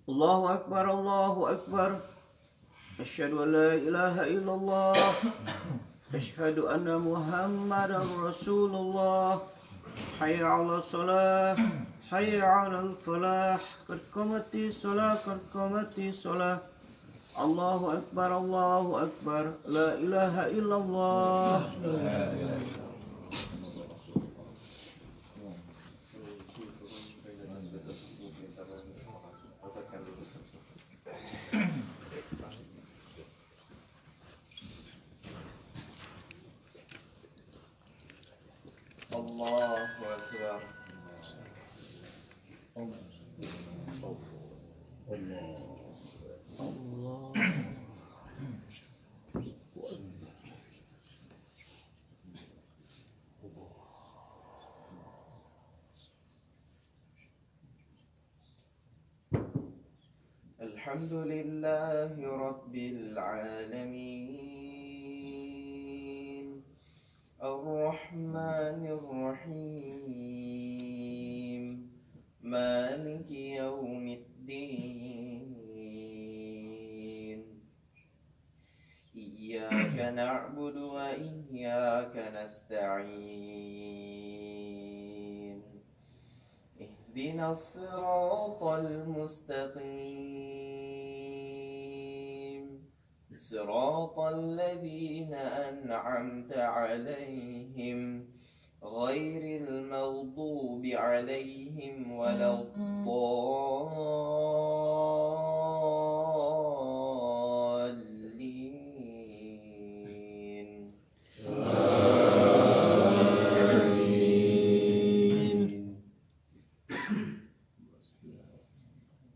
Allahu Akbar, Allahu Akbar. Asyhadu an la ilaha illallah. Asyhadu anna Muhammadan Rasulullah. Hayya 'alas shalah, hayya 'alal falah. Qad qamatis shalah, qad qamatis shalah. Allahu Akbar, Allahu Akbar. La ilaha illallah. Allahu Akbar. Alhamdulillahi Rabbil Alamin, Ar-Rahmanir Rahim, Maliki Yawmiddin. Iyyaka na'budu wa iyyaka nasta'in. Ihdinas siratal mustaqim, siratal ladzina an'amta 'alaihim ghairil maghdubi 'alaihim waladdallin.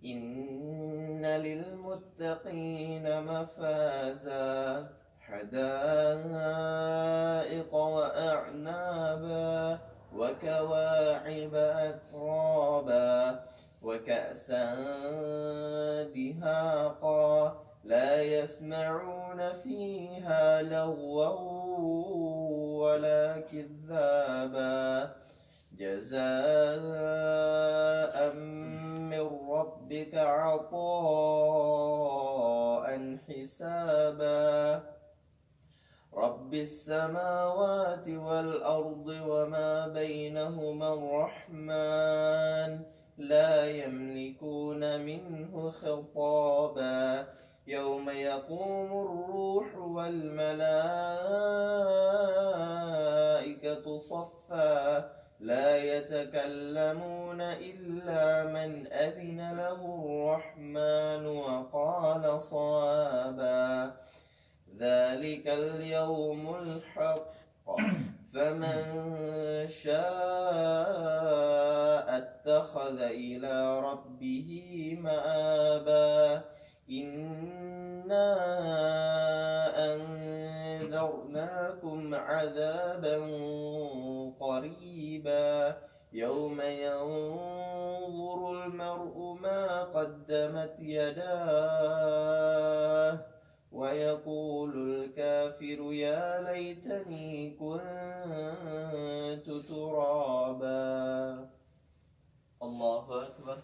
Inna lil muttaqina mafaza, hadaiqa wa a'naba, wa kawa'iba atraba, wa ka'san dihaqa, la yasma'una fiha lagwan wala kidhaba, jazaan min rabbika 'ata'an hisaba. Rabbis samawati wal ardi wa ma bainahuma ar-rahman, la yamlikuna minhu khitaba. Yawma yaqumu ar-ruhu wal malaikatu saffa, لا يتكلمون إلا من أذن له الرحمن وقال صوابا. ذلك اليوم الحق، فمن شاء اتخذ إلى ربه مآبا. إنا أنذرناكم عذابا قريبا، يوم ينظر المرء ما قدمت يداه ويقول الكافر يا ليتني كنت ترابا. الله أكبر.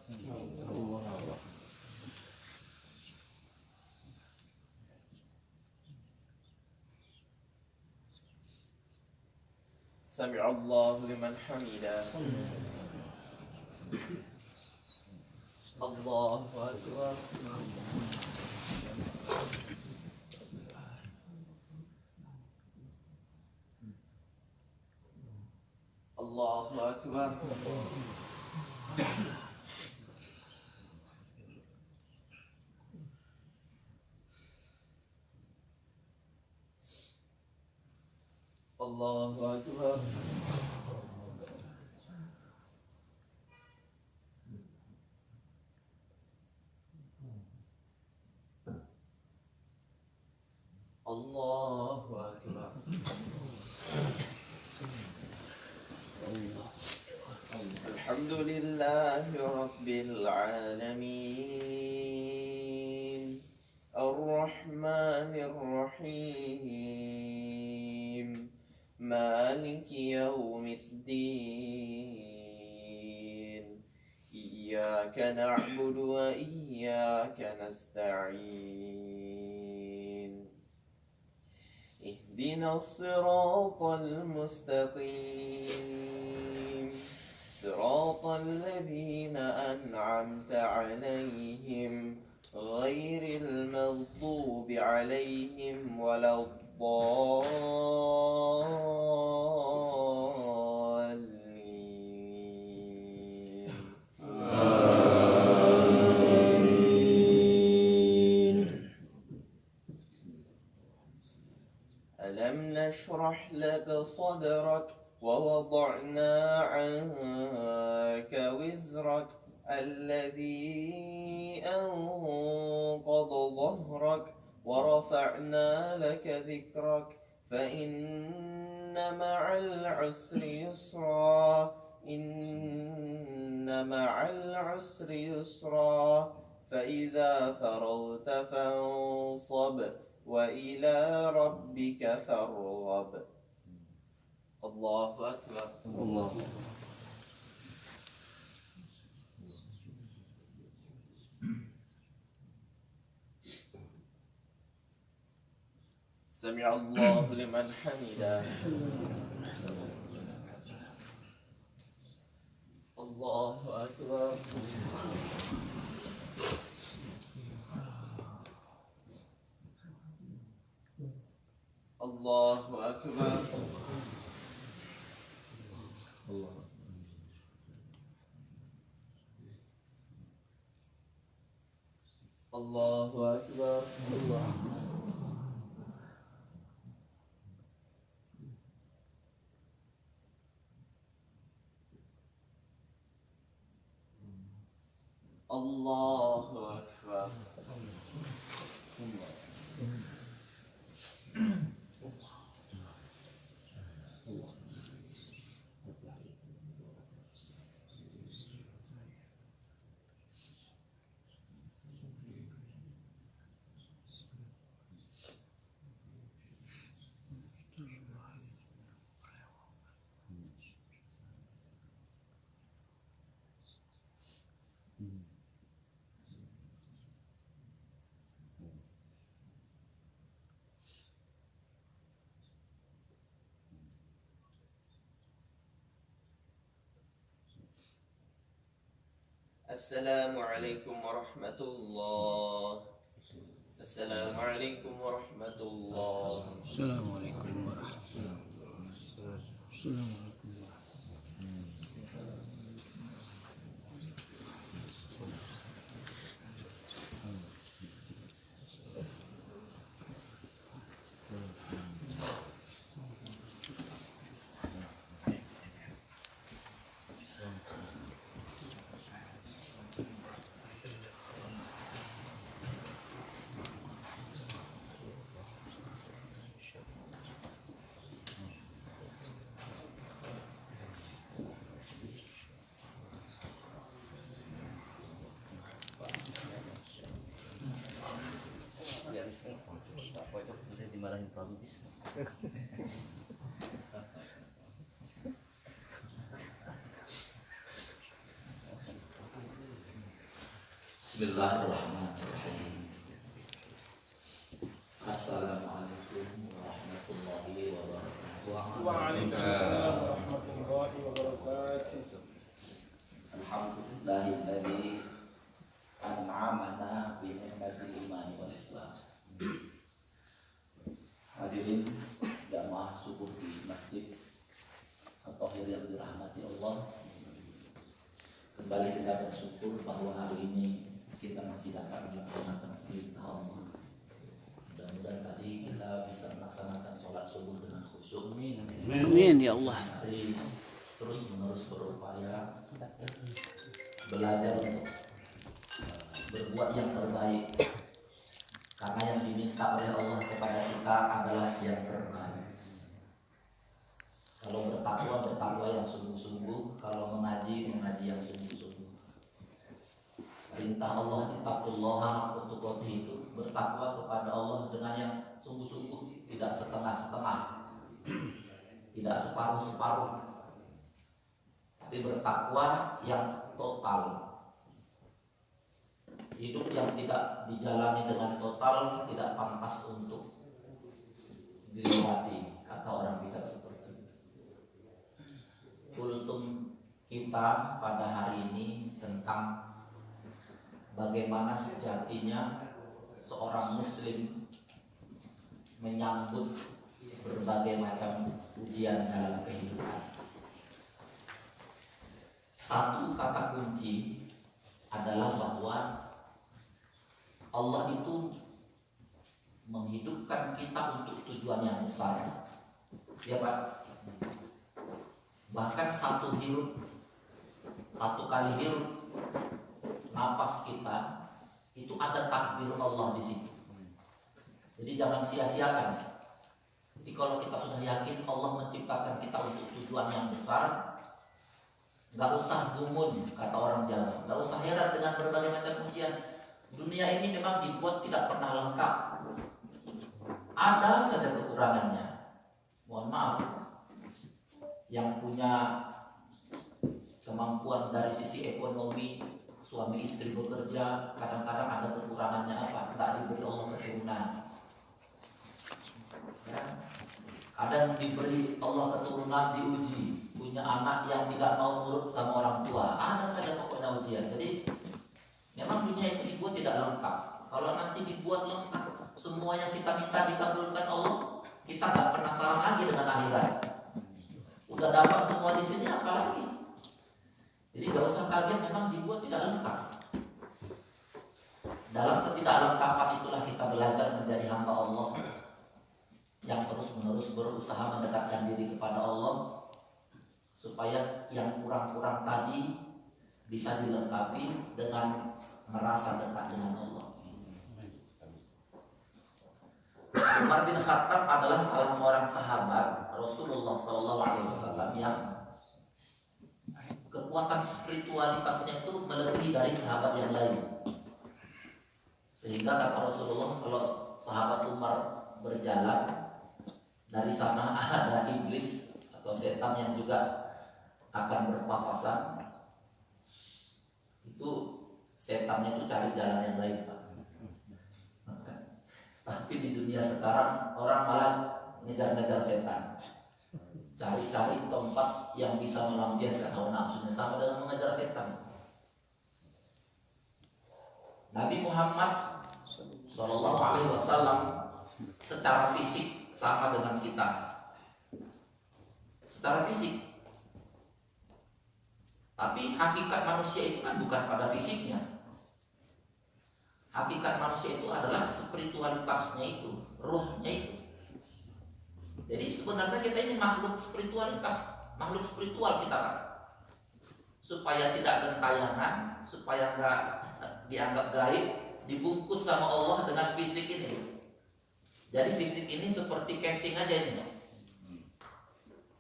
سمع الله لمن حمده. الله أكبر. الله أكبر. الله أكبر. الله أكبر. الحمد لله رب العالمين الرحمن الرحيم مالك يوم الدين إياك نعبد وإياك نستعين اهدنا الصراط المستقيم صراط الذين أنعمت عليهم غير المغضوب عليهم ولا الضالين ألم نشرح لك صدرك ووضعنا عنك وزرك الذي أنقض ظهرك ورفعنا لك ذكرك فإن مع العسر يسرا إن مع العسر يسرا فإذا فرغت فانصب وإلى ربك فارغب الله أكبر الله. سمع الله لمن حمده الله أكبر الله أكبر الله أكبر الله أكبر السلام عليكم ورحمة الله السلام عليكم ورحمة الله السلام عليكم ورحمة الله. السلام عليكم. Dimarahin Prabubis. Bismillahirrahmanirrahim. Assalamualaikum warahmatullahi wabarakatuh. Waalaikumsalam warahmatullahi wabarakatuh. Alhamdulillahilladzi an'amana bi ni'matil iman wal Islam. Hadirin jamaah subuh di Masjid At-Thahir yang dirahmati Allah. Kembali kita bersyukur bahwa hari ini kita masih dapat melaksanakan perintah Allah. Mudah-mudahan tadi kita bisa melaksanakan sholat subuh dengan khusyuk. Amin ya Allah. Hari terus menerus berupaya belajar untuk berbuat yang terbaik, karena yang diminta oleh Allah kepada kita adalah yang terbaik. Kalau bertakwa, bertakwa yang sungguh-sungguh. Kalau mengaji, mengaji yang sungguh-sungguh. Perintah Allah ittaqullaha haqqa tuqatih itu bertakwa kepada Allah dengan yang sungguh-sungguh, tidak setengah-setengah, tidak separuh-separuh, tapi bertakwa yang total. Hidup yang tidak dijalani dengan total tidak pantas untuk dilewati, kata orang bijak seperti itu. Kultum kita pada hari ini tentang bagaimana sejatinya seorang muslim menyambut berbagai macam ujian dalam kehidupan. Satu kata kunci adalah bahwa Allah itu menghidupkan kita untuk tujuan yang besar. Ya Pak. Bahkan satu kali hirup napas kita itu ada takdir Allah di situ. Jadi jangan sia-siakan. Jadi kalau kita sudah yakin Allah menciptakan kita untuk tujuan yang besar, nggak usah gumun, kata orang Jawa. Nggak usah heran dengan berbagai macam ujian. Dunia ini memang dibuat tidak pernah lengkap. Ada saja kekurangannya. Mohon maaf. Yang punya kemampuan dari sisi ekonomi, suami istri bekerja, kadang-kadang ada kekurangannya apa? Nggak diberi Allah keturunan. Ya. Kadang diberi Allah keturunan diuji, punya anak yang tidak mau nurut sama orang tua. Ada saja pokoknya ujian. Jadi memang dunia itu dibuat tidak lengkap. Kalau nanti dibuat lengkap, semua yang kita minta dikabulkan Allah, kita nggak penasaran lagi dengan akhirat. Udah dapat semua di sini, apalagi? Jadi nggak usah kaget, memang dibuat tidak lengkap. Dalam ketidaklengkapan itulah kita belajar menjadi hamba Allah yang terus-menerus berusaha mendekatkan diri kepada Allah, supaya yang kurang-kurang tadi bisa dilengkapi dengan merasa dekat dengan Allah. Umar bin Khattab adalah salah seorang sahabat Rasulullah SAW yang kekuatan spiritualitasnya itu melebihi dari sahabat yang lain. Sehingga kata Rasulullah, kalau sahabat Umar berjalan, dari sana ada iblis atau setan yang juga akan berpapasan. Itu setannya itu cari jalan yang lain, Pak. Tapi di dunia sekarang orang malah ngejar-ngejar setan, cari-cari tempat yang bisa melampiaskan hawa nafsunya, sama dengan mengejar setan. Nabi Muhammad SAW secara fisik sama dengan kita, secara fisik. Tapi hakikat manusia itu kan bukan pada fisiknya. Hakikat manusia itu adalah spiritualitasnya itu, ruhnya itu. Jadi sebenarnya kita ini makhluk spiritualitas, makhluk spiritual kita kan. Supaya tidak gentayangan, supaya nggak dianggap gaib, dibungkus sama Allah dengan fisik ini. Jadi fisik ini seperti casing aja ini.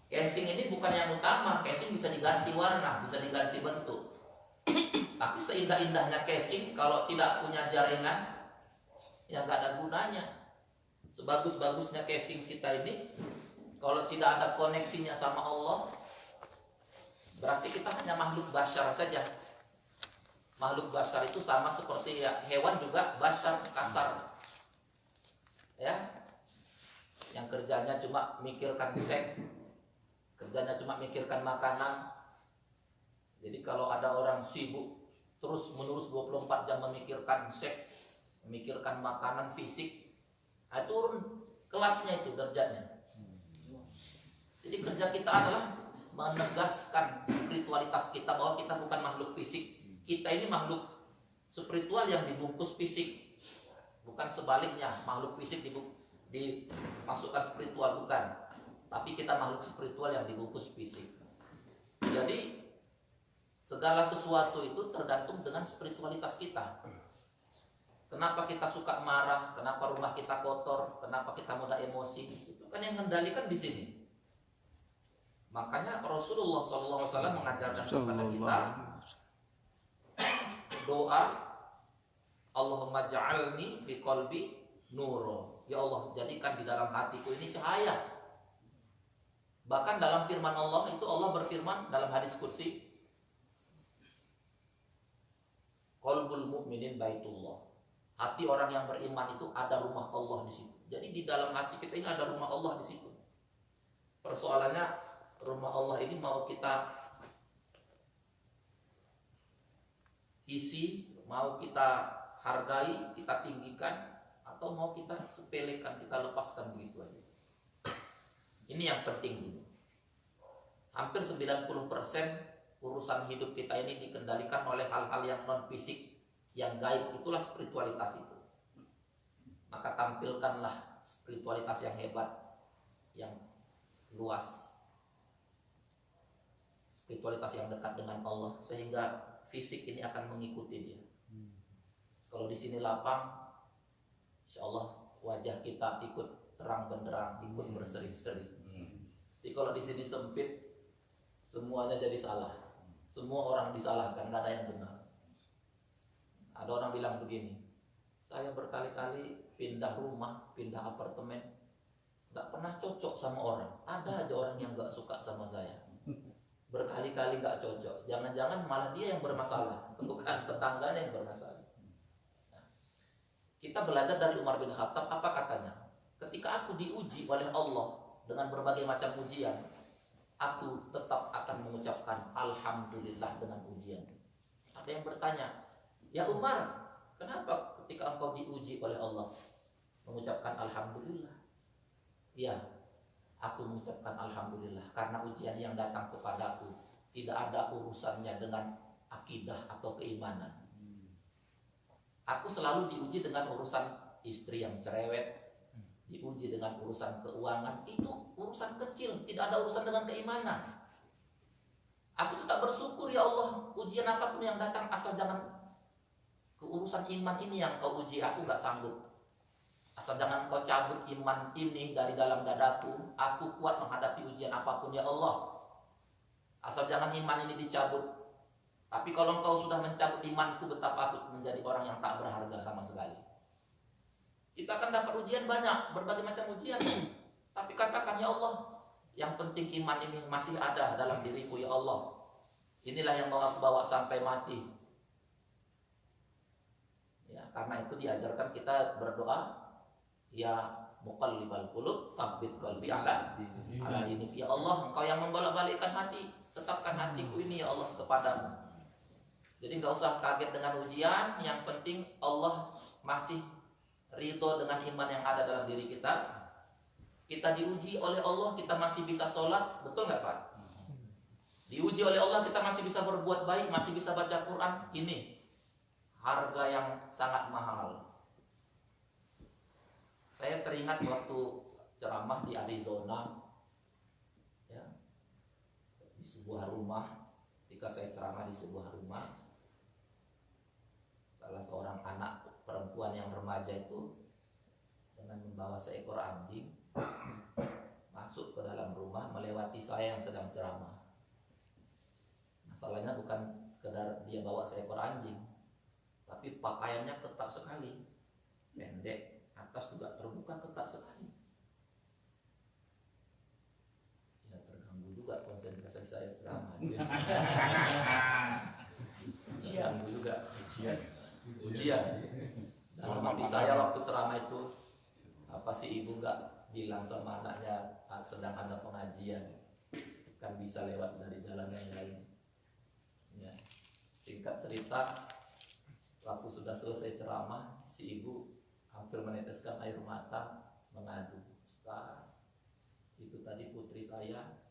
Casing ini bukan yang utama, casing bisa diganti warna, bisa diganti bentuk. Tapi seindah-indahnya casing, kalau tidak punya jaringan, ya nggak ada gunanya. Sebagus-bagusnya casing kita ini, kalau tidak ada koneksinya sama Allah, berarti kita hanya makhluk bashar saja. Makhluk bashar itu sama seperti ya, hewan juga bashar, kasar. Ya, yang kerjanya cuma mikirkan seks, kerjanya cuma mikirkan makanan. Jadi kalau ada orang sibuk terus menerus 24 jam memikirkan seks, memikirkan makanan, fisik, nah, turun kelasnya itu, derajatnya. Jadi kerja kita adalah menegaskan spiritualitas kita, bahwa kita bukan makhluk fisik. Kita ini makhluk spiritual yang dibungkus fisik, bukan sebaliknya, makhluk fisik dimasukkan spiritual, bukan. Tapi kita makhluk spiritual yang dibungkus fisik. Jadi segala sesuatu itu tergantung dengan spiritualitas kita. Kenapa kita suka marah, kenapa rumah kita kotor, kenapa kita mudah emosi, itu kan yang mengendalikan di sini. Makanya Rasulullah SAW mengajarkan kepada kita doa, Allahumma ja'alni fi qalbi nuro. Ya Allah, jadikan di dalam hatiku ini cahaya. Bahkan dalam firman Allah itu, Allah berfirman dalam hadis kursi, qalbul mu'minin baitullah. Hati orang yang beriman itu ada rumah Allah di situ. Jadi di dalam hati kita ini ada rumah Allah di situ. Persoalannya, rumah Allah ini mau kita isi, mau kita hargai, kita tinggikan, atau mau kita sepelekan, kita lepaskan begitu aja. Ini yang penting dulu. Hampir 90% urusan hidup kita ini dikendalikan oleh hal-hal yang non fisik, yang gaib. Itulah spiritualitas itu. Maka tampilkanlah spiritualitas yang hebat, yang luas, spiritualitas yang dekat dengan Allah, sehingga fisik ini akan mengikuti dia. Kalau di sini lapang, insya Allah wajah kita ikut terang benderang, ikut berseri-seri. Jadi kalau di sini sempit, semuanya jadi salah. Semua orang disalahkan, gak ada yang benar. Ada orang bilang begini, saya berkali-kali pindah rumah, pindah apartemen, gak pernah cocok sama orang. Ada aja orang yang gak suka sama saya. Berkali-kali gak cocok. Jangan-jangan malah dia yang bermasalah, bukan tetangganya yang bermasalah. Nah, kita belajar dari Umar bin Khattab, apa katanya? Ketika aku diuji oleh Allah dengan berbagai macam ujian, aku tetap akan mengucapkan alhamdulillah dengan ujian. Ada yang bertanya, ya Umar, kenapa ketika engkau diuji oleh Allah mengucapkan alhamdulillah? Ya, aku mengucapkan alhamdulillah karena ujian yang datang kepadaku tidak ada urusannya dengan akidah atau keimanan. Aku selalu diuji dengan urusan istri yang cerewet, diuji dengan urusan keuangan, itu urusan kecil, tidak ada urusan dengan keimanan. Aku tetap bersyukur, ya Allah, ujian apapun yang datang, asal jangan keurusan iman ini yang kau uji, aku gak sanggup. Asal jangan kau cabut iman ini dari dalam dadaku, aku kuat menghadapi ujian apapun, ya Allah. Asal jangan iman ini dicabut. Tapi kalau engkau sudah mencabut imanku, betapa aku menjadi orang yang tak berharga sama sekali. Kita akan dapat ujian banyak, berbagai macam ujian. Tapi katakan, ya Allah, yang penting iman ini masih ada dalam diriku, ya Allah. Inilah yang mau aku bawa sampai mati. Ya, karena itu diajarkan kita berdoa, ya muqallibal qulub, tsabbit qalbi ala dinik. Ya Allah, engkau yang membolak-balikkan hati, tetapkan hatiku ini, ya Allah, kepadamu. Jadi nggak usah kaget dengan ujian, yang penting Allah masih ridho dengan iman yang ada dalam diri kita. Kita diuji oleh Allah, kita masih bisa sholat, betul nggak Pak? Diuji oleh Allah, kita masih bisa berbuat baik, masih bisa baca Quran. Ini harga yang sangat mahal. Saya teringat waktu ceramah di Arizona, ya, di sebuah rumah. Ketika saya ceramah di sebuah rumah, salah seorang anak perempuan yang remaja itu dengan membawa seekor anjing masuk ke dalam rumah, melewati saya yang sedang ceramah. Masalahnya bukan sekedar dia bawa seekor anjing, tapi pakaiannya ketat sekali, pendek, atas juga terbuka, ketat sekali. Ya, terganggu juga konsentrasi saya ceramah. Terganggu juga. Ujian. Dalam hati saya waktu ceramah itu, apa sih ibu nggak bilang sama anaknya sedang ada pengajian, kan bisa lewat dari jalan yang lain. Ya. Singkat cerita, waktu sudah selesai ceramah, si ibu hampir meneteskan air mata, mengadu, Ustaz, itu tadi putri saya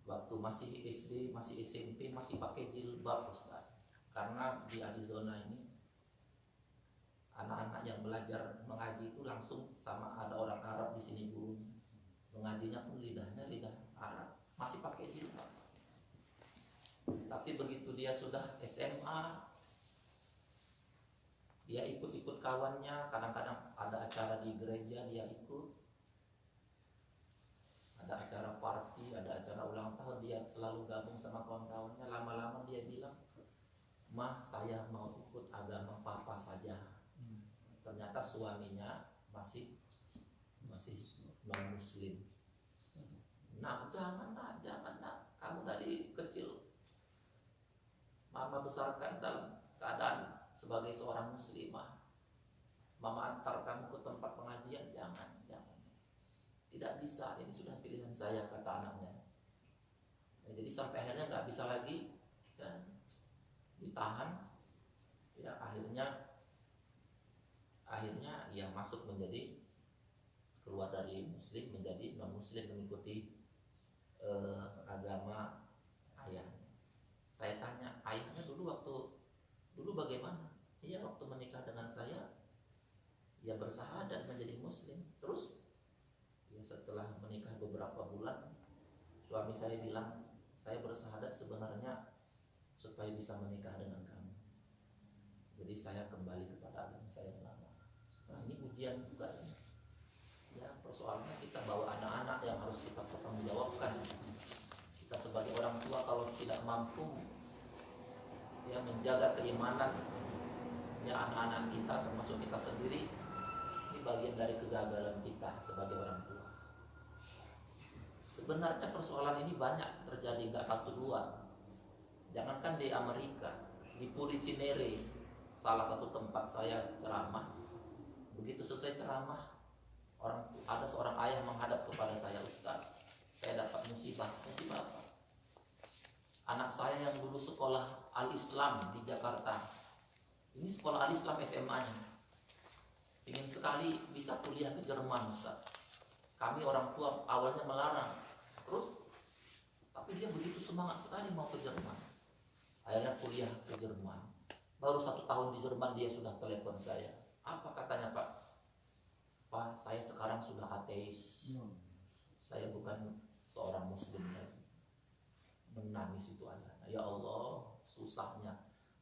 waktu masih SD, masih SMP, masih pakai jilbab, Ustaz. Karena di Arizona ini anak-anak yang belajar mengaji itu langsung sama ada orang Arab di sini gurunya. Mengajinya pun lidahnya lidah Arab, masih pakai jilbab. Tapi begitu dia sudah SMA, dia ikut-ikut kawannya, kadang-kadang ada acara di gereja dia ikut. ada acara party, ada acara ulang tahun, dia selalu gabung sama kawan-kawannya. Lama-lama dia bilang, "Mah, saya mau ikut agama papa saja." Ternyata suaminya masih non muslim. Nah, jangan nak, kamu dari kecil mama besarkan dalam keadaan sebagai seorang muslimah. Mama antar kamu ke tempat pengajian, jangan. Tidak bisa, ini sudah pilihan saya, kata anaknya. Ya, jadi sampai akhirnya nggak bisa lagi dan ditahan. Ya akhirnya ia masuk menjadi, keluar dari muslim menjadi non muslim, mengikuti agama ayahnya. Saya tanya, ayahnya dulu bagaimana? Iya, waktu menikah dengan saya ia bersahadat menjadi muslim. Terus ya setelah menikah beberapa bulan, suami saya bilang, saya bersahadat sebenarnya supaya bisa menikah dengan kamu. Jadi saya kembali kepada agama saya yang lama. Nah, ini ujian juga ini. Ya, persoalannya kita bawa anak-anak yang harus kita pertanggungjawabkan. Kita sebagai orang tua kalau tidak mampu ya menjaga keimanan ya anak-anak kita, termasuk kita sendiri, ini bagian dari kegagalan kita sebagai orang tua. Sebenarnya persoalan ini banyak terjadi, nggak satu dua. Jangankan di Amerika, di Puri Cinere, salah satu tempat saya ceramah. Begitu selesai ceramah, ada seorang ayah menghadap kepada saya, "Ustaz, saya dapat musibah." Musibah apa? Anak saya yang dulu sekolah Al-Islam di Jakarta, ini sekolah Al-Islam SMA-nya, ingin sekali bisa kuliah ke Jerman, Ustaz. Kami orang tua awalnya melarang, tapi dia begitu semangat sekali mau ke Jerman. Akhirnya kuliah ke Jerman. Baru 1 tahun di Jerman dia sudah telepon saya. Apa katanya, Pak? "Pak, saya sekarang sudah ateis. Saya bukan seorang muslim lagi." Menangis itu anak. Ya Allah, susahnya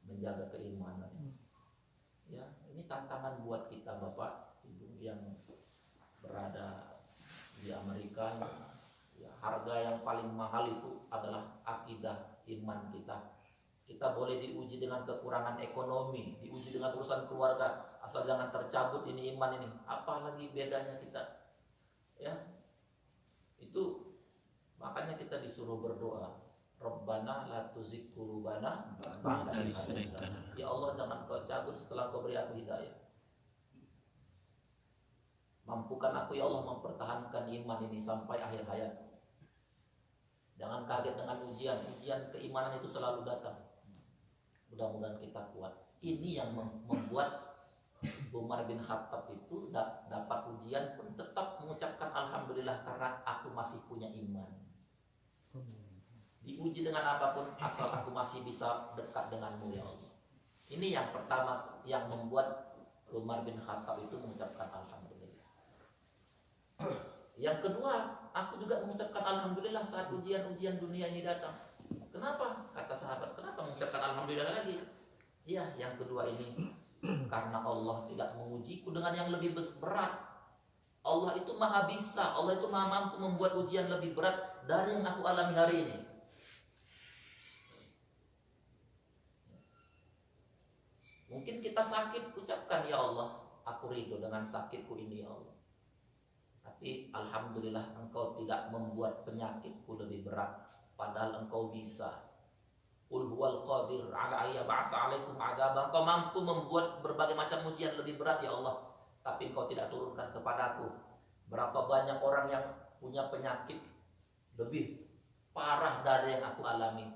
menjaga keimanan. Ya, ini tantangan buat kita Bapak Ibu yang berada di Amerika. Ya, harga yang paling mahal itu adalah akidah iman kita. Kita boleh diuji dengan kekurangan ekonomi, diuji dengan urusan keluarga, asal jangan tercabut ini iman ini. Apalagi bedanya kita. Ya. Itu makanya kita disuruh berdoa. Rabbana la tuzigh qulubana ba'da idh hadaytana. Ya Allah, jangan kau cabut setelah kau beri aku hidayah. Mampukan aku ya Allah mempertahankan iman ini sampai akhir hayatku. Jangan kaget dengan ujian keimanan itu selalu datang. Mudah-mudahan kita kuat. Ini yang membuat Umar bin Khattab itu dapat ujian pun tetap mengucapkan alhamdulillah karena aku masih punya iman. Diuji dengan apapun asal aku masih bisa dekat denganmu ya Allah. Ini yang pertama yang membuat Umar bin Khattab itu mengucapkan alhamdulillah. Yang kedua, aku juga mengucapkan alhamdulillah saat ujian-ujian dunia ini datang. Kenapa? Kata sahabat, kenapa mengucapkan alhamdulillah lagi? Ya, yang kedua ini karena Allah tidak mengujiku dengan yang lebih berat. Allah itu maha bisa, Allah itu maha mampu membuat ujian lebih berat dari yang aku alami hari ini. Mungkin kita sakit, ucapkan ya Allah, aku ridho dengan sakitku ini ya Allah. Tapi alhamdulillah engkau tidak membuat penyakitku lebih berat, padahal engkau bisa. Qul huwal qadir ala ayya ba'atsa 'alaikum 'adzaban. Engkau mampu membuat berbagai macam ujian lebih berat ya Allah, tapi engkau tidak turunkan kepadaku. Berapa banyak orang yang punya penyakit lebih parah dari yang aku alami.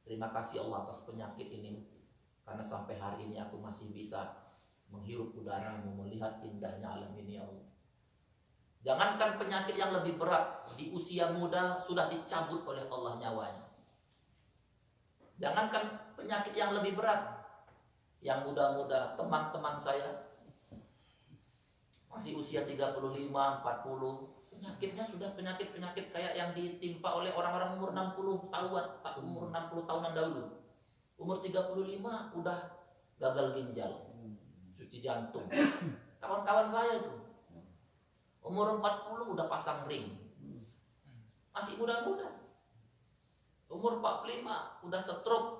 Terima kasih Allah atas penyakit ini, karena sampai hari ini aku masih bisa menghirup udaramu, melihat indahnya alam ini ya Allah. Jangankan penyakit yang lebih berat, di usia muda sudah dicabut oleh Allah nyawanya. Jangankan penyakit yang lebih berat, yang muda-muda, teman-teman saya masih usia 35, 40, penyakitnya sudah penyakit-penyakit kayak yang ditimpa oleh orang-orang umur 60 tahunan dahulu. Umur 35 udah gagal ginjal, cuci jantung. Kawan-kawan saya itu umur 40 udah pasang ring. masih muda-muda. Umur 45 udah stroke.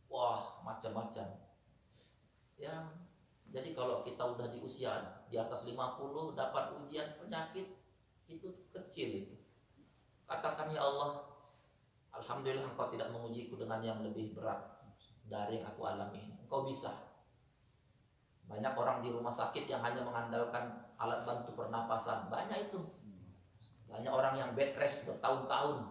Wah, macam-macam. Ya, jadi kalau kita udah di usia di atas 50 dapat ujian penyakit itu kecil itu. Katakan, ya Allah, alhamdulillah Engkau tidak mengujiku dengan yang lebih berat dari yang aku alami. Engkau bisa. Banyak orang di rumah sakit yang hanya mengandalkan alat bantu pernapasan. Banyak itu. Banyak orang yang bed rest bertahun-tahun,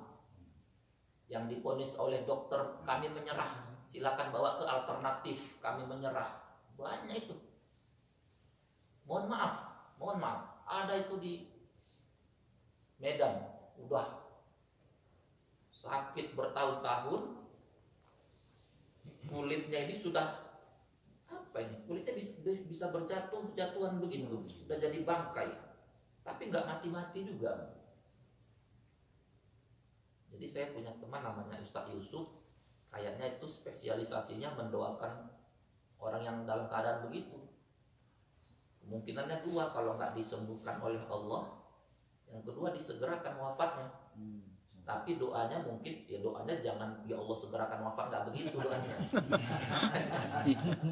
yang diponis oleh dokter, kami menyerah, silakan bawa ke alternatif, kami menyerah. Banyak itu. Mohon maaf, ada itu di Medan, udah sakit bertahun-tahun, kulitnya ini sudah apa ini? Kulitnya bisa berjatuhan begitu, sudah jadi bangkai, tapi nggak mati-mati juga. Jadi saya punya teman namanya Ustadz Yusuf, kayaknya itu spesialisasinya mendoakan orang yang dalam keadaan begitu. Kemungkinannya dua, kalau nggak disembuhkan oleh Allah, yang kedua disegerakan wafatnya. Tapi doanya mungkin, ya doanya jangan ya Allah segerakan wafat, nggak begitu doanya.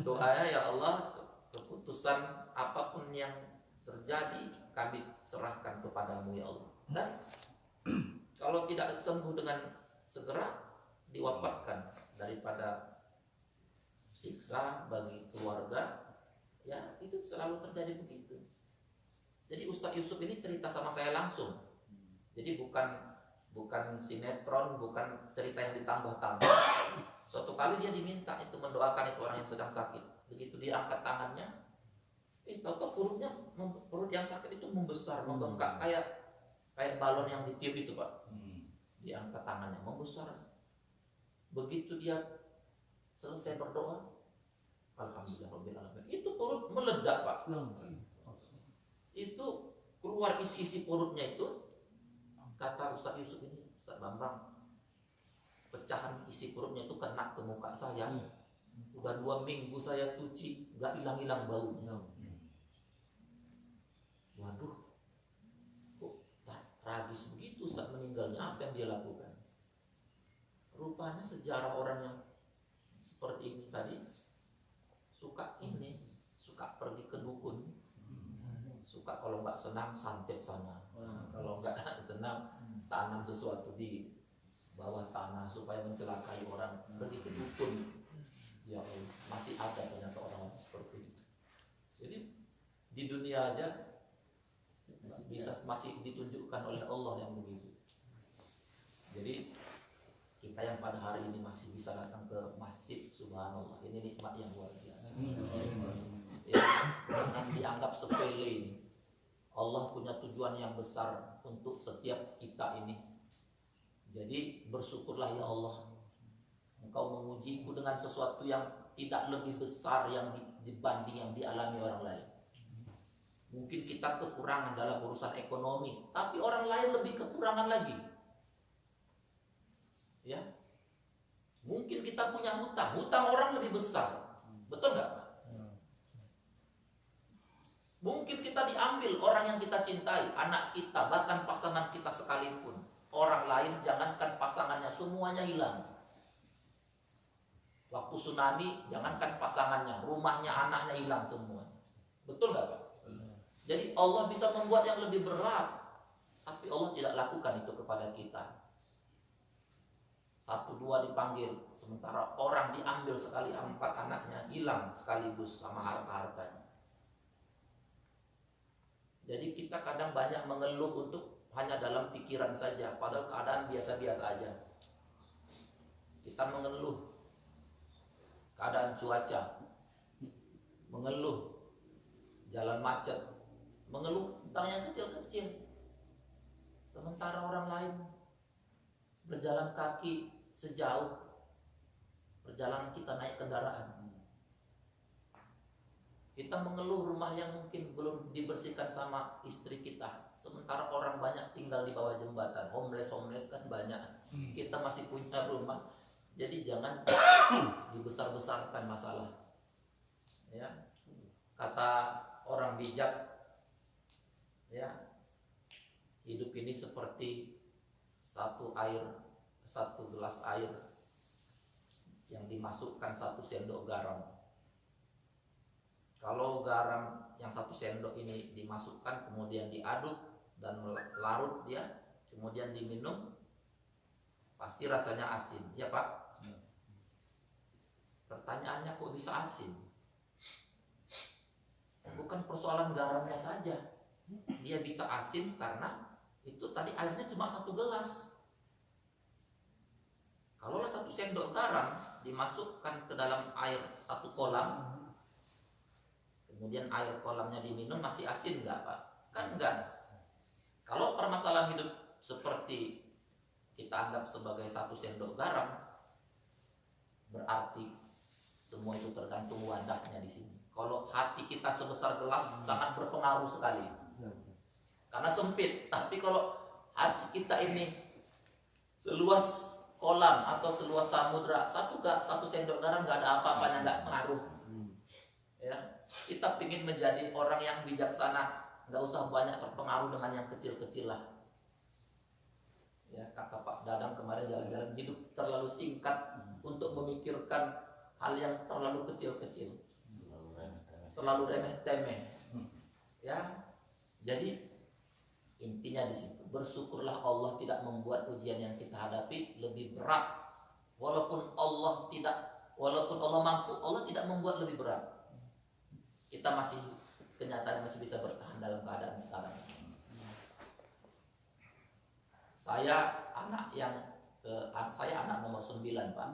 Doanya, ya Allah, keputusan apapun yang terjadi kami serahkan kepadamu ya Allah. Dan kalau tidak sembuh dengan segera, diwafatkan, daripada siksa bagi keluarga. Ya, itu selalu terjadi begitu. Jadi Ustadz Yusuf ini cerita sama saya langsung. Jadi bukan sinetron, bukan cerita yang ditambah-tambah. Suatu kali dia diminta itu mendoakan itu orang yang sedang sakit. Begitu dia angkat tangannya, tahu-tahu perut yang sakit itu membesar, membengkak kayak balon yang ditiup itu, Pak. Dia angkat tangannya, membesar. Begitu dia selesai berdoa, alhamdulillah, itu perut meledak, Pak. Itu keluar isi-isi perutnya itu. Kata Ustadz Yusuf ini, Ustadz Bambang, pecahan isi perutnya itu kena ke muka saya. Udah 2 minggu saya cuci, gak hilang-hilang baunya. Waduh, kok tragis begitu Ustadz meninggalnya. Apa yang dia lakukan? Rupanya sejarah orang yang seperti ini tadi suka pergi ke dukun, suka kalau nggak senang santet sana, kalau nggak senang tanam sesuatu di bawah tanah supaya mencelakai orang, pergi ke dukun. Ya Allah, masih ada ternyata orang seperti itu. Jadi di dunia aja masih ditunjukkan oleh Allah yang begitu. Jadi kita yang pada hari ini masih bisa datang ke masjid, subhanallah, ini nikmat yang luar biasa. Ya, jangan dianggap sepele. Allah punya tujuan yang besar untuk setiap kita ini. Jadi bersyukurlah ya Allah, Engkau mengujiku dengan sesuatu yang tidak lebih besar yang dibanding yang dialami orang lain. Mungkin kita kekurangan dalam urusan ekonomi, tapi orang lain lebih kekurangan lagi. Ya, mungkin kita punya hutang orang lebih besar, betul nggak? Mungkin kita diambil orang yang kita cintai, anak kita, bahkan pasangan kita sekalipun. Orang lain, jangankan pasangannya, semuanya hilang. Waktu tsunami, jangankan pasangannya, rumahnya, anaknya hilang semua. Betul nggak, Pak? Jadi Allah bisa membuat yang lebih berat, tapi Allah tidak lakukan itu kepada kita. 1, 2 dipanggil, sementara orang diambil sekali 4 anaknya, hilang sekaligus sama harta-hartanya. Jadi kita kadang banyak mengeluh untuk hanya dalam pikiran saja, padahal keadaan biasa-biasa aja. Kita mengeluh keadaan cuaca, mengeluh jalan macet, mengeluh tentang yang kecil-kecil. Sementara orang lain berjalan kaki sejauh perjalanan kita naik kendaraan. Kita mengeluh rumah yang mungkin belum dibersihkan sama istri kita, sementara orang banyak tinggal di bawah jembatan, homeless kan banyak. Kita masih punya rumah. Jadi jangan dibesar-besarkan masalah. Ya, kata orang bijak, ya, hidup ini seperti satu gelas air yang dimasukkan 1 sendok garam. Kalau garam yang 1 sendok ini dimasukkan kemudian diaduk dan larut dia, kemudian diminum, pasti rasanya asin, ya Pak? Pertanyaannya kok bisa asin? Bukan persoalan garamnya saja, dia bisa asin karena itu tadi airnya cuma 1 gelas. Kalau 1 sendok garam dimasukkan ke dalam air 1 kolam, kemudian air kolamnya diminum, masih asin nggak Pak? Kan enggak. Kalau permasalahan hidup seperti kita anggap sebagai 1 sendok garam, berarti semua itu tergantung wadahnya di sini. Kalau hati kita sebesar gelas sangat berpengaruh sekali, karena sempit. Tapi kalau hati kita ini seluas kolam atau seluas samudra, 1 sendok garam nggak ada apa-apanya, nggak pengaruh. Ya, kita ingin menjadi orang yang bijaksana, nggak usah banyak terpengaruh dengan yang kecil-kecil lah. Ya, kata Pak Dadang kemarin jalan-jalan, hidup terlalu singkat untuk memikirkan hal yang terlalu kecil-kecil, terlalu remeh-temeh. Ya, jadi intinya di situ, bersyukurlah Allah tidak membuat ujian yang kita hadapi lebih berat. Walaupun Allah mampu, Allah tidak membuat lebih berat. Kita masih, kenyataan masih bisa bertahan dalam keadaan sekarang. Saya anak nomor 9 Pak.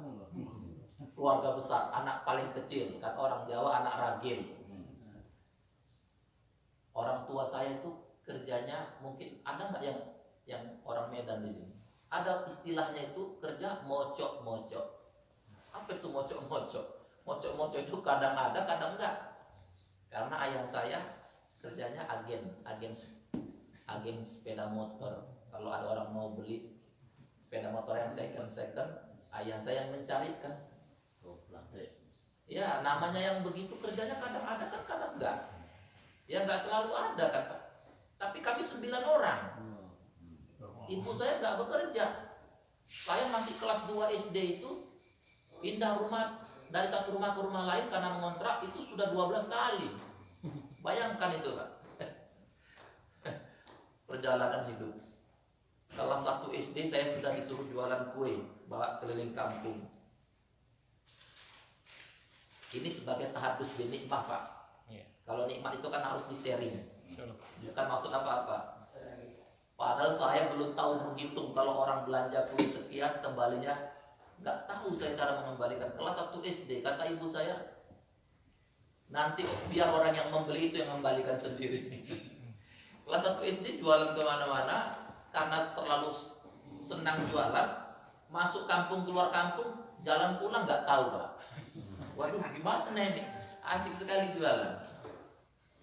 Keluarga besar, anak paling kecil. Kata orang Jawa, anak ragil. Orang tua saya itu kerjanya, mungkin ada nggak yang orang Medan di sini? Ada istilahnya itu kerja mocok-mocok. Apa itu mocok-mocok? Mocok-mocok itu kadang ada, kadang enggak. Karena ayah saya kerjanya agen sepeda motor. Kalau ada orang mau beli sepeda motor yang second, ayah saya yang mencarikan. Ya, namanya yang begitu kerjanya kadang ada kan kadang enggak. Ya nggak selalu ada kan Pak. Tapi kami 9 orang. Ibu saya nggak bekerja. Saya masih kelas 2 SD itu pindah rumah dari satu rumah ke rumah lain karena mengontrak itu sudah 12 kali. Bayangkan itu Pak. Perjalanan hidup. Kelas 1 SD saya sudah disuruh jualan kue, bawa keliling kampung. Ini sebagai tahadus binikmah Pak. Kalau nikmat itu kan harus di-sharing. Bukan maksud apa-apa. Padahal saya belum tahu menghitung kalau orang belanja kue sekian kembalinya. Nggak tahu saya cara mengembalikan. Kelas 1 SD, kata ibu saya, nanti biar orang yang membeli itu yang membalikan sendiri. Kelas 1 SD jualan kemana-mana, karena terlalu senang jualan, masuk kampung keluar kampung, jalan pulang nggak tahu Pak. Waduh gimana ini, asik sekali jualan.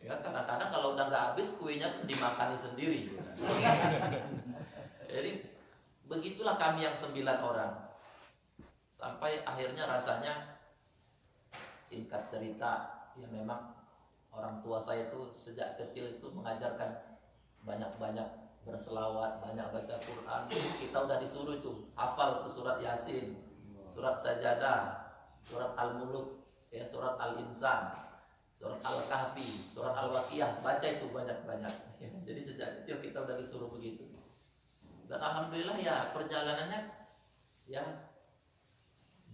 Ya kadang-kadang kalau udah nggak habis kuenya pun dimakani sendiri. Jadi begitulah kami yang 9 orang. Sampai akhirnya rasanya, singkat cerita, ya memang orang tua saya itu sejak kecil itu mengajarkan banyak-banyak berselawat, banyak baca Quran. Kita udah disuruh itu hafal tuh surat Yasin, surat Sajadah, surat Al-Muluk, ya, surat Al-Insan, surat Al-Kahfi, surat Al-Waqiah, baca itu banyak-banyak. Ya, jadi sejak kecil kita udah disuruh begitu. Dan alhamdulillah ya perjalanannya ya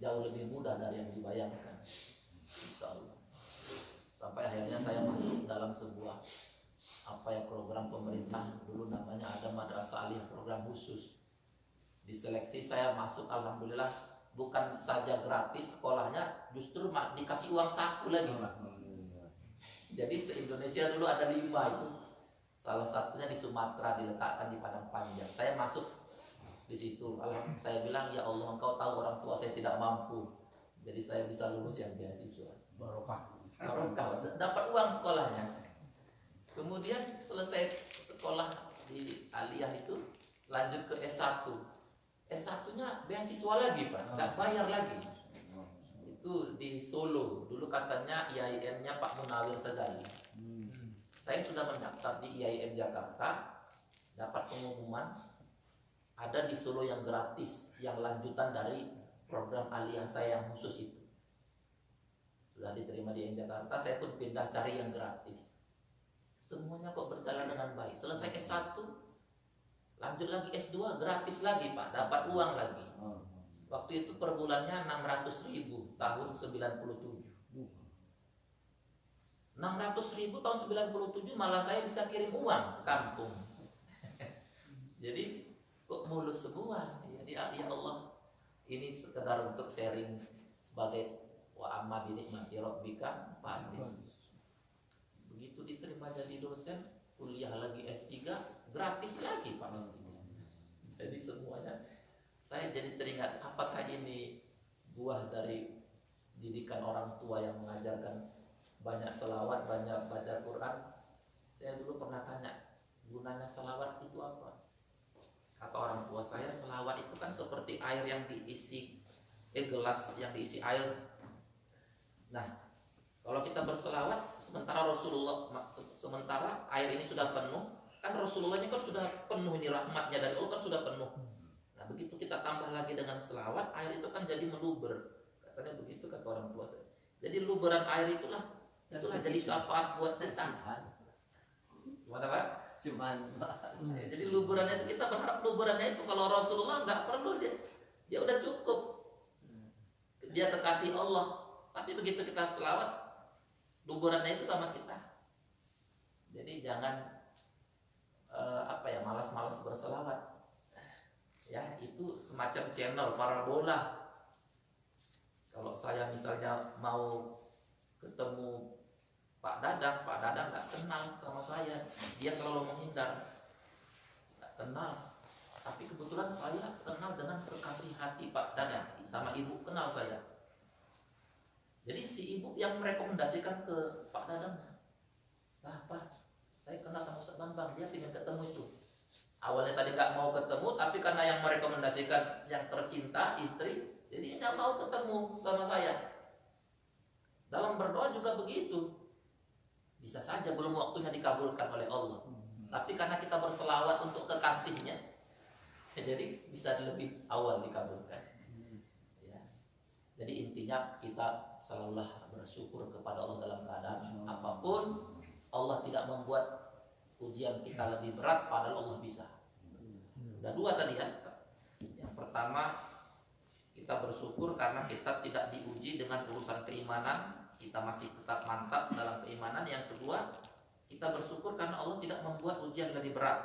jauh lebih mudah dari yang dibayangkan, insya Allah. Sampai akhirnya saya masuk dalam sebuah program pemerintah, dulu namanya ada Madrasah Aliyah, program khusus. Diseleksi saya masuk, alhamdulillah bukan saja gratis sekolahnya, justru dikasih uang saku lagi Pak. Jadi se-Indonesia dulu ada 5 itu. Salah satunya di Sumatera, diletakkan di Padang Panjang. Saya masuk di situ. Saya bilang, ya Allah, Engkau tahu orang tua saya tidak mampu, jadi saya bisa lulus yang beasiswa. Barokah. Dapat uang sekolahnya. Kemudian selesai sekolah di Aliyah itu, lanjut ke S1. S1-nya beasiswa lagi Pak, nggak bayar lagi. Itu di Solo. Dulu katanya IAIN-nya Pak Munawir Segali. Saya sudah mendaftar di IAIN Jakarta, dapat pengumuman ada di Solo yang gratis, yang lanjutan dari program aliyah saya yang khusus itu. Sudah diterima di Jakarta, saya pun pindah cari yang gratis. Semuanya kok berjalan dengan baik. Selesai S1, lanjut lagi S2, gratis lagi Pak, dapat uang lagi. Waktu itu per bulannya 600.000 tahun 97. 600.000 tahun 97 malah saya bisa kirim uang ke kampung. Jadi kok mulus semua. Jadi ya Allah, ini sekedar untuk sharing sebagai wa amma bi nikmati rabbika fahadis. Begitu diterima jadi dosen, kuliah lagi S3, gratis lagi Pak. Jadi semuanya saya jadi teringat, apakah ini buah dari didikan orang tua yang mengajarkan banyak selawat, banyak baca Quran. Saya dulu pernah tanya, gunanya selawat itu apa? Kata orang tua saya, selawat itu kan seperti air yang diisi, gelas yang diisi air. Nah, kalau kita berselawat, sementara air ini sudah penuh, kan Rasulullah ini kan sudah penuh, ini rahmatnya dari Allah kan sudah penuh. Nah, begitu kita tambah lagi dengan selawat, air itu kan jadi meluber. Katanya begitu kata orang tua saya. Jadi luberan air itulah jadi syafaat buat kita. Gimana Pak? Ya, jadi luberannya itu kita berharap luberannya itu kalau Rasulullah nggak perlu dia udah cukup. Dia kekasih Allah. Tapi begitu kita selawat, luberannya itu sama kita. Jadi jangan malas-malas berselawat. Ya, itu semacam channel parabola. Kalau saya misalnya mau ketemu Pak Dadang nggak kenal sama saya, dia selalu menghindar, nggak kenal. Tapi kebetulan saya kenal dengan kekasih hati Pak Dadang, sama ibu kenal saya. Jadi si ibu yang merekomendasikan ke Pak Dadang, Pak, saya kenal sama Ustaz Bambang, dia ingin ketemu itu. Awalnya tadi nggak mau ketemu, tapi karena yang merekomendasikan yang tercinta, istri, jadi nggak mau ketemu sama saya. Dalam berdoa juga begitu. Bisa saja belum waktunya dikabulkan oleh Allah. Tapi karena kita berselawat untuk kekasihnya, jadi bisa lebih awal dikabulkan. Ya. Jadi intinya kita selalulah bersyukur kepada Allah dalam keadaan apapun. Allah tidak membuat ujian kita lebih berat, padahal Allah bisa. Udah dua tadi ya. Yang pertama, kita bersyukur karena kita tidak diuji dengan urusan keimanan, kita masih tetap mantap dalam keimanan. Yang kedua, kita bersyukur karena Allah tidak membuat ujian lebih berat.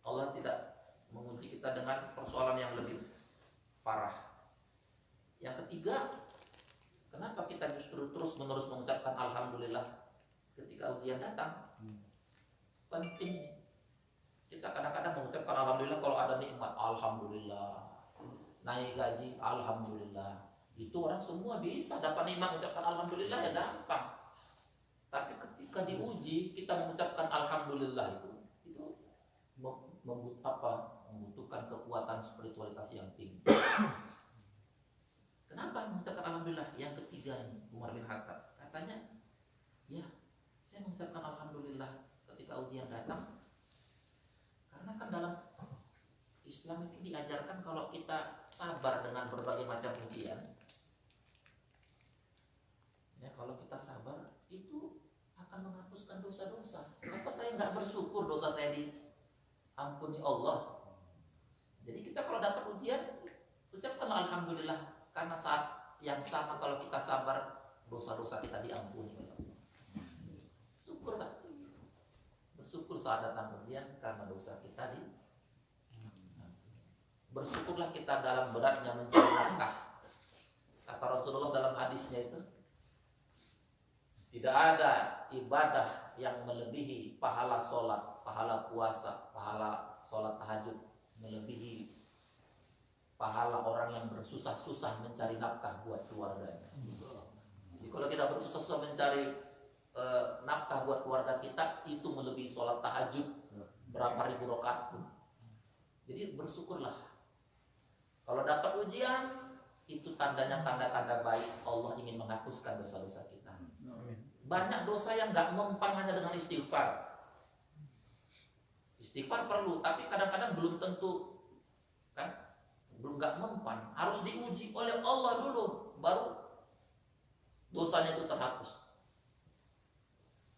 Allah tidak menguji kita dengan persoalan yang lebih parah. Yang ketiga, kenapa kita justru terus-menerus mengucapkan alhamdulillah ketika ujian datang? Penting. Kita kadang-kadang mengucapkan alhamdulillah kalau ada nikmat, alhamdulillah. Naik gaji, alhamdulillah. Itu orang semua bisa dapat nikmat mengucapkan alhamdulillah, ya gampang. Tapi ketika diuji, kita mengucapkan alhamdulillah itu membutuhkan kekuatan spiritualitas yang tinggi. Kenapa mengucapkan alhamdulillah? Yang ketiga ini, Umar bin Khattab katanya, ya, saya mengucapkan alhamdulillah ketika ujian datang karena kan dalam Islam itu diajarkan kalau kita sabar dengan berbagai macam ujian, ya, kalau kita sabar itu akan menghapuskan dosa-dosa. Kenapa saya nggak bersyukur dosa saya diampuni Allah? Jadi kita kalau dapat ujian, ucapkanlah alhamdulillah, karena saat yang sama kalau kita sabar, dosa-dosa kita diampuni. Syukur kan? Bersyukur saat datang ujian karena dosa kita di. Bersyukurlah kita dalam beratnya mencari nafkah. Kata Rasulullah dalam hadisnya itu, tidak ada ibadah yang melebihi pahala sholat, pahala puasa, pahala sholat tahajud, melebihi pahala orang yang bersusah-susah mencari nafkah buat keluarganya. Jadi kalau kita bersusah-susah mencari nafkah buat keluarga kita, itu melebihi sholat tahajud berapa ribu rakaat pun. Jadi bersyukurlah. Kalau dapat ujian, itu tandanya tanda-tanda baik. Allah ingin menghapuskan dosa-dosa kita. Banyak dosa yang gak mempan hanya dengan istighfar. Istighfar perlu, tapi kadang-kadang belum tentu nggak mempan, harus diuji oleh Allah dulu, baru dosanya itu terhapus.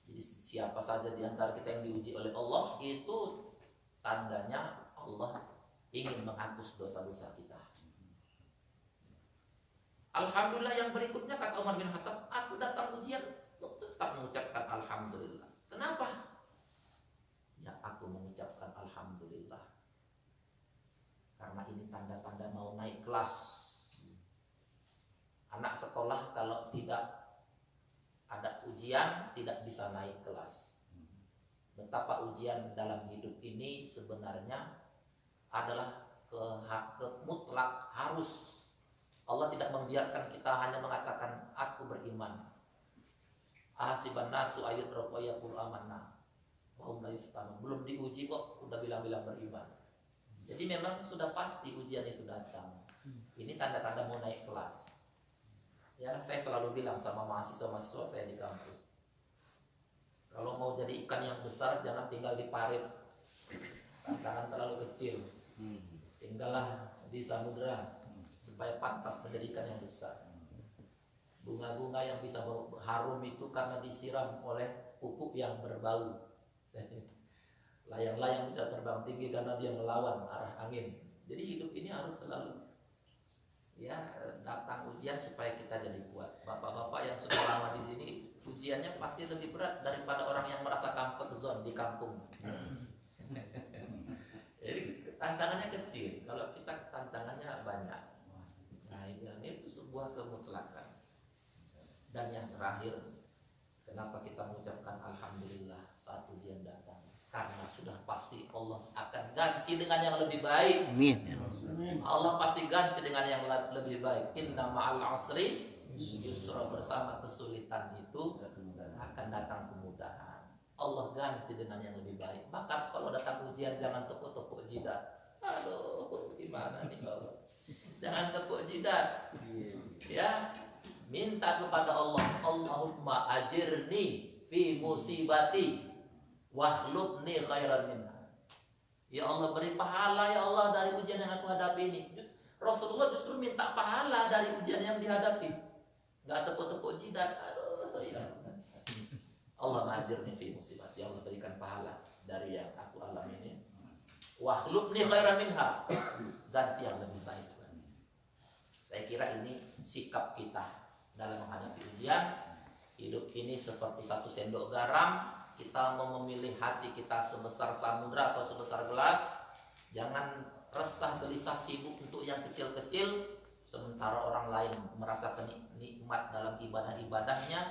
Jadi siapa saja di antara kita yang diuji oleh Allah, itu tandanya Allah ingin menghapus dosa-dosa kita. Alhamdulillah yang berikutnya kata Umar bin Khattab, aku datang ujian tetap mengucapkan alhamdulillah. Kenapa? Ya aku mengucapkan alhamdulillah karena ini tanda-tanda mau naik kelas. Anak sekolah kalau tidak ada ujian tidak bisa naik kelas. Betapa ujian dalam hidup ini sebenarnya adalah mutlak harus. Allah tidak membiarkan kita hanya mengatakan aku beriman. Ahasiban nasu ayyutraku yaqulu amanna wa hum la yuftanun. Belum diuji kok udah bilang-bilang beriman. Jadi memang sudah pasti ujian itu datang. Ini tanda-tanda mau naik kelas. Ya, saya selalu bilang sama mahasiswa-mahasiswa saya di kampus, kalau mau jadi ikan yang besar jangan tinggal di parit, tantangan terlalu kecil. Tinggallah di samudera supaya pantas menjadi ikan yang besar. Bunga-bunga yang bisa harum itu karena disiram oleh pupuk yang berbau. Layang-layang bisa terbang tinggi karena dia melawan arah angin. Jadi hidup ini harus selalu datang ujian supaya kita jadi kuat. Bapak-bapak yang sudah lama di sini, ujiannya pasti lebih berat daripada orang yang merasa comfort zone di kampung. Jadi tantangannya kecil, kalau kita tantangannya banyak. Nah itu sebuah kemutlaqan. Dan yang terakhir, kenapa kita mengucapkan alhamdulillah saat ujian datang? Karena sudah pasti Allah akan ganti dengan yang lebih baik. Amin. Allah pasti ganti dengan yang lebih baik. Inna ma'al asri yusra, bersama kesulitan itu akan datang kemudahan. Allah ganti dengan yang lebih baik. Maka kalau datang ujian jangan tepuk-tepuk jidat. Aduh, gimana nih Allah? Jangan tepuk jidat. Ya, minta kepada Allah, Allahumma ajirni fi musibati wakhlubni khairan minha. Ya Allah, beri pahala ya Allah dari ujian yang aku hadapi ini. Rasulullah justru minta pahala dari ujian yang dihadapi. Gak tepuk-tepuk jidat. Aduh ya. Allah majirni fi musibat. Ya Allah, berikan pahala dari yang aku alami ini. Wakhlubni khairan minha. Ganti yang lebih baik. Saya kira ini sikap kita dalam menghadapi ujian. Hidup ini seperti satu sendok garam. Kita mau memilih hati kita sebesar samudra atau sebesar gelas. Jangan resah, gelisah, sibuk untuk yang kecil-kecil, sementara orang lain merasakan nikmat dalam ibadah-ibadahnya,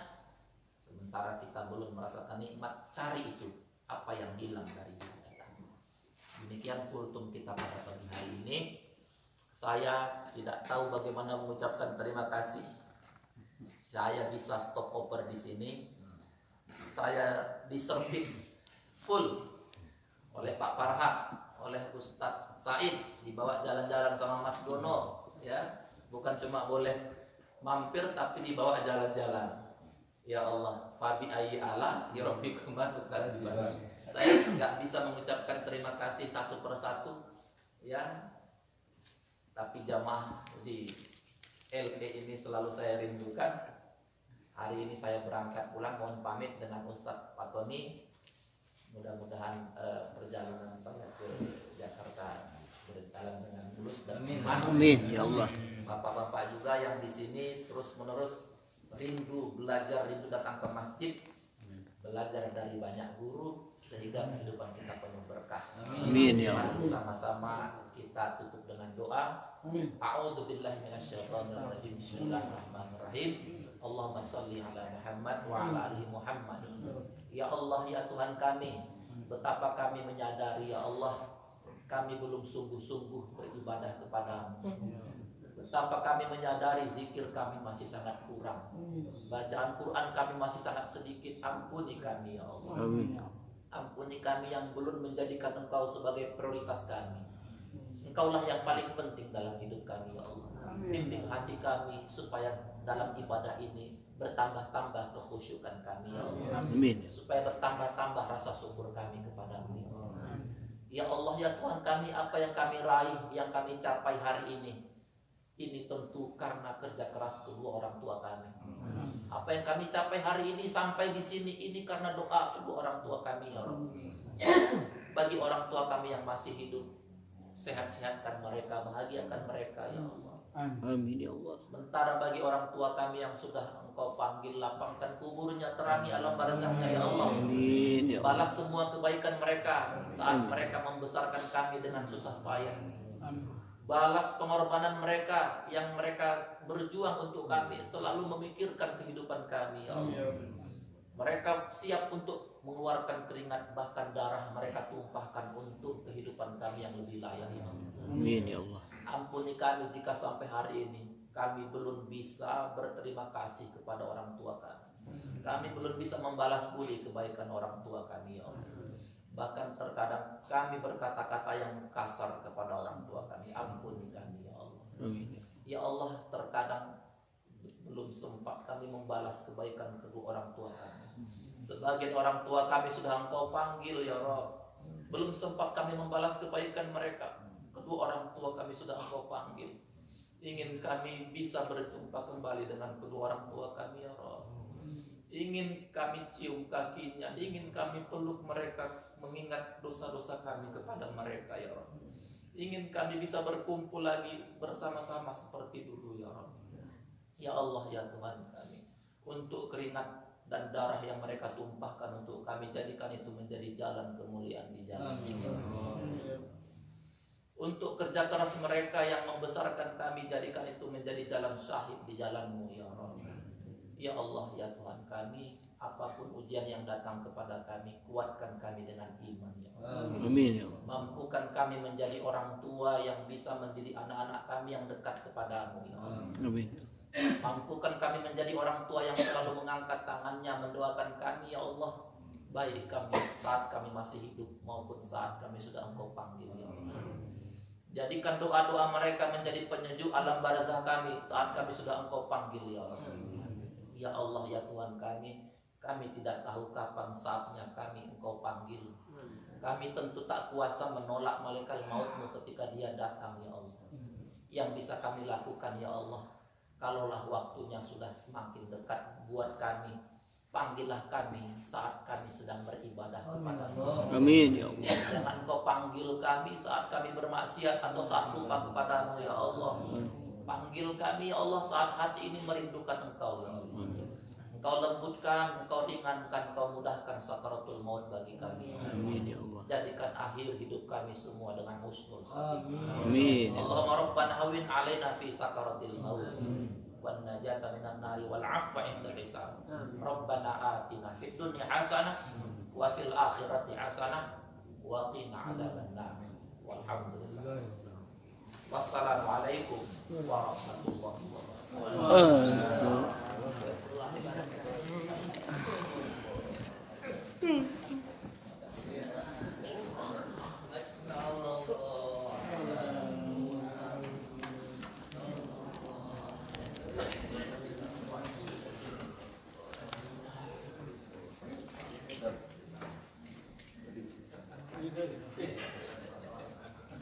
sementara kita belum merasakan nikmat. Cari itu apa yang hilang dari diri kita. Demikian kultum kita pada pagi hari ini. Saya tidak tahu bagaimana mengucapkan terima kasih. Saya bisa stop over di sini. Saya diservis full oleh Pak Farhat, oleh Ustadz Said, dibawa jalan-jalan sama Mas Dono, ya, bukan cuma boleh mampir tapi dibawa jalan-jalan. Ya Allah, fabi ayyi ala rabbikum tukadziban. Saya nggak bisa mengucapkan terima kasih satu persatu, ya, tapi jamaah di LP ini selalu saya rindukan. Hari ini saya berangkat pulang, mohon pamit dengan Ustadz Pak Tony. Mudah-mudahan perjalanan saya ke Jakarta berjalan dengan mulus dan aman. Amin ya Allah. Bapak-bapak juga yang di sini terus-menerus rindu belajar, rindu datang ke masjid, belajar dari banyak guru sehingga kehidupan kita penuh berkah. Amin ya Allah. Sama-sama kita tutup dengan doa. A'udzubillahi minasyaitonirrajim. Bismillahirrahmanirrahim. Allahumma salli ala Muhammad wa ala alihi Muhammad. Ya Allah, ya Tuhan kami, betapa kami menyadari ya Allah, kami belum sungguh-sungguh beribadah kepadamu. Betapa kami menyadari zikir kami masih sangat kurang, bacaan Quran kami masih sangat sedikit. Ampuni kami ya Allah. Amin. Ampuni kami yang belum menjadikan Engkau sebagai prioritas kami. Engkaulah yang paling penting dalam hidup kami ya Allah. Bimbing hati kami supaya dalam ibadah ini bertambah-tambah kekhusyukan kami ya Allah. Amin. Supaya bertambah-tambah rasa syukur kami kepadamu ya Allah. Ya Allah ya Tuhan kami, apa yang kami raih, yang kami capai hari ini tentu karena kerja keras kedua orang tua kami. Apa yang kami capai hari ini sampai di sini ini karena doa kedua orang tua kami ya Allah. Bagi orang tua kami yang masih hidup, sehat-sehatkan mereka, bahagiakan mereka ya Allah. Amin ya Allah. Sementara bagi orang tua kami yang sudah Engkau panggil, lapangkan kuburnya, terangi alam barzahnya ya Allah. Amin ya Allah. Balas semua kebaikan mereka saat mereka membesarkan kami dengan susah payah. Balas pengorbanan mereka yang mereka berjuang untuk kami, selalu memikirkan kehidupan kami ya Allah. Mereka siap untuk mengeluarkan keringat, bahkan darah mereka tumpahkan untuk kehidupan kami yang lebih layak ya Allah. Amin ya Allah. Ampuni kami jika sampai hari ini kami belum bisa berterima kasih kepada orang tua kami. Kami belum bisa membalas budi kebaikan orang tua kami ya Allah. Bahkan terkadang kami berkata-kata yang kasar kepada orang tua kami. Ampuni kami ya Allah. Amin. Ya Allah, terkadang belum sempat kami membalas kebaikan kedua orang tua kami. Sebagian orang tua kami sudah Engkau panggil ya Rabb. Belum sempat kami membalas kebaikan mereka. Kedua orang tua kami sudah Engkau panggil. Ingin kami bisa berjumpa kembali dengan kedua orang tua kami ya Rabb. Ingin kami cium kakinya, ingin kami peluk mereka, mengingat dosa-dosa kami kepada mereka ya Rabb. Ingin kami bisa berkumpul lagi bersama-sama seperti dulu ya Rabb. Ya Allah ya Tuhan kami, untuk keringat dan darah yang mereka tumpahkan untuk kami, jadikan itu menjadi jalan kemuliaan di jalan. Untuk kerja keras mereka yang membesarkan kami, jadikan itu menjadi jalan syahid di jalan-Mu ya Rabb. Ya Allah ya Tuhan kami, apapun ujian yang datang kepada kami, kuatkan kami dengan iman ya Allah. Amin ya Allah. Mampukan kami menjadi orang tua yang bisa mendidik anak-anak kami yang dekat kepadamu ya Allah. Amin. Mampukan kami menjadi orang tua yang selalu mengangkat tangannya mendoakan kami ya Allah, baik kami saat kami masih hidup maupun saat kami sudah Engkau panggil ya Allah. Jadikan doa-doa mereka menjadi penyejuk alam barzah kami saat kami sudah Engkau panggil ya Allah. Ya Allah ya Tuhan kami tidak tahu kapan saatnya kami Engkau panggil. Kami tentu tak kuasa menolak malaikat maut-Mu ketika dia datang ya Allah. Yang bisa kami lakukan ya Allah, kalaulah waktunya sudah semakin dekat buat kami, panggillah kami saat kami sedang beribadah kepada-Mu. Amin ya Allah. Jangan Kau panggil kami saat kami bermaksiat atau saat lupa kepada-Mu ya Allah. Panggil kami ya Allah saat hati ini merindukan Engkau ya Allah. Engkau lembutkan, Engkau ringankan, Engkau mudahkan sakaratul maut bagi kami. Amin ya Allah. Jadikan akhir hidup kami semua dengan husnul khatimah. Amin. Allahumma rabbana hawin alaina fi sakaratil maut wan najata minan nari wal afwa inda hisab. Rabbana atina fid dunya hasanah wa fil akhirati hasanah wa qina adzabannar. Walhamdulillah. Wassalamualaikum warahmatullahi wabarakatuh.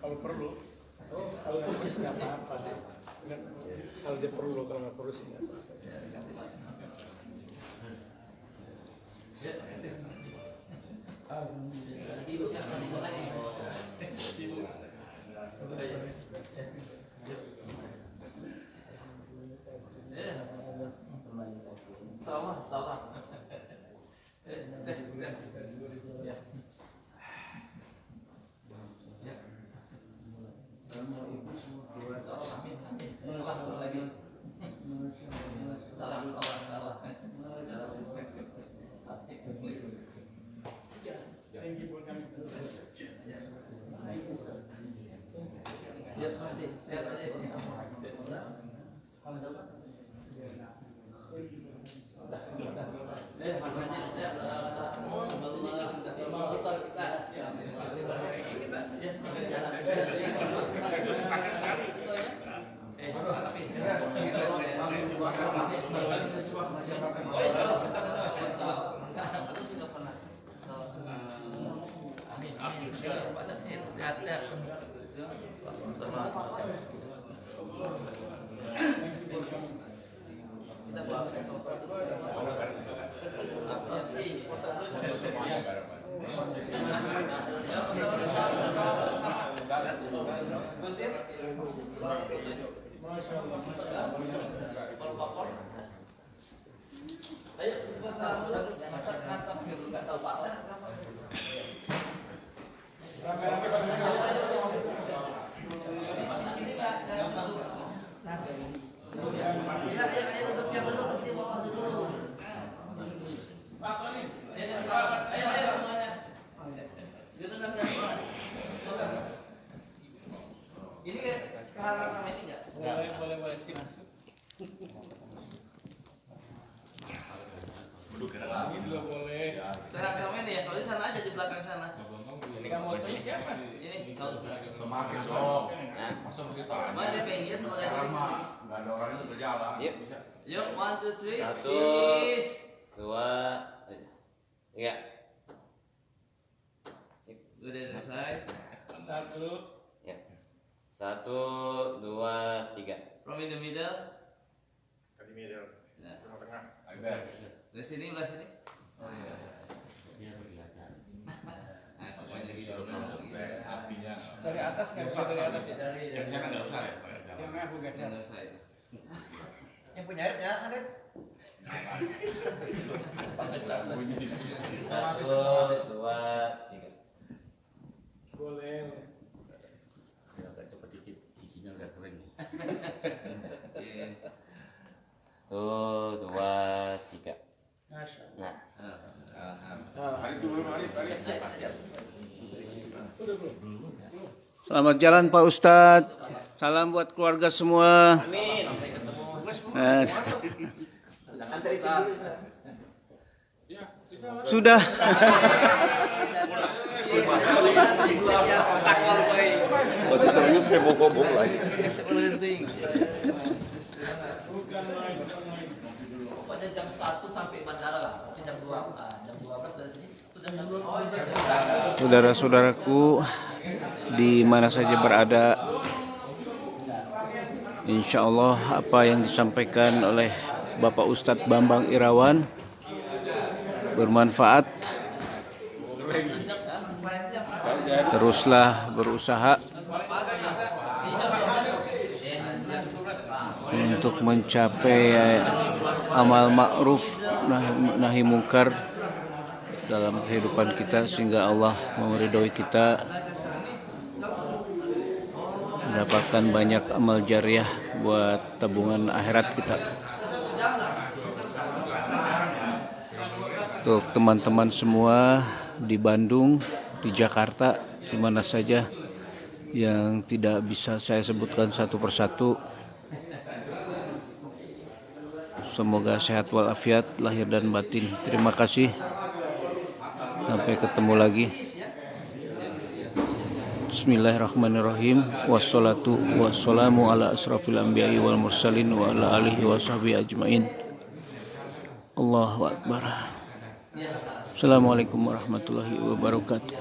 Kalau perlu, kalau habis nggak apa-apa. Kalau dia perlu, kalau nggak perlu sih nggak apa-apa. Salam. Amin. Sehat-sehat. Kita bawa ini ke halaman sama ini enggak? Boleh sih masuk. Ini juga boleh. Terak sama ini ya, kalau di sana aja di belakang sana. Ini kamu ini siapa? Ini kalau Semakin dong. Masa mesti tanya. mana dia pengen mau ada Sama nggak ada orang itu berjalan. Yuk. Yuk, 1, 2, 3, Satu. cheese. 2, 3. Udah selesai. 1. Ya. 1, 2, 3. From in the middle. Di middle. Nah, Tengah-tengah. dari sini, belah sini. Oh iya. Nah, semuanya gitu. Apinya. Dari atas nggak bisa dari atas ya? Dari Yang sana nggak usah ya. Yang aku geser. Yang saya. Yang punya airnya Arif. 1, 2, 3. Boleh. Agak cepat dikit, giginya udah kering. Iya. 1, 2, 3. Masya Nah, Selamat jalan Pak Ustadz. Salam buat keluarga semua. Sampai ketemu. Sudah. Masih serius kayak mau ngomong lagi. Pokoknya jam 1 sampai bandara lah. Mungkin jam 2, jam 12 dari sini. Itu jam 2. Oh iya. Saudara-saudaraku di mana saja berada, insya Allah apa yang disampaikan oleh Bapak Ustadz Bambang Irawan bermanfaat. Teruslah berusaha untuk mencapai amal ma'ruf nahi mungkar dalam kehidupan kita, sehingga Allah meridhoi kita, mendapatkan banyak amal jariah buat tabungan akhirat kita. Untuk teman-teman semua di Bandung, di Jakarta, di mana saja yang tidak bisa saya sebutkan satu persatu, semoga sehat walafiat lahir dan batin. Terima kasih. Sampai ketemu lagi. Bismillahirrahmanirrahim. Wassalatu wassalamu ala asrafil anbiya'i wal mursalin wa ala alihi wa sahbihi ajmain. Allahu akbar. Assalamualaikum warahmatullahi wabarakatuh.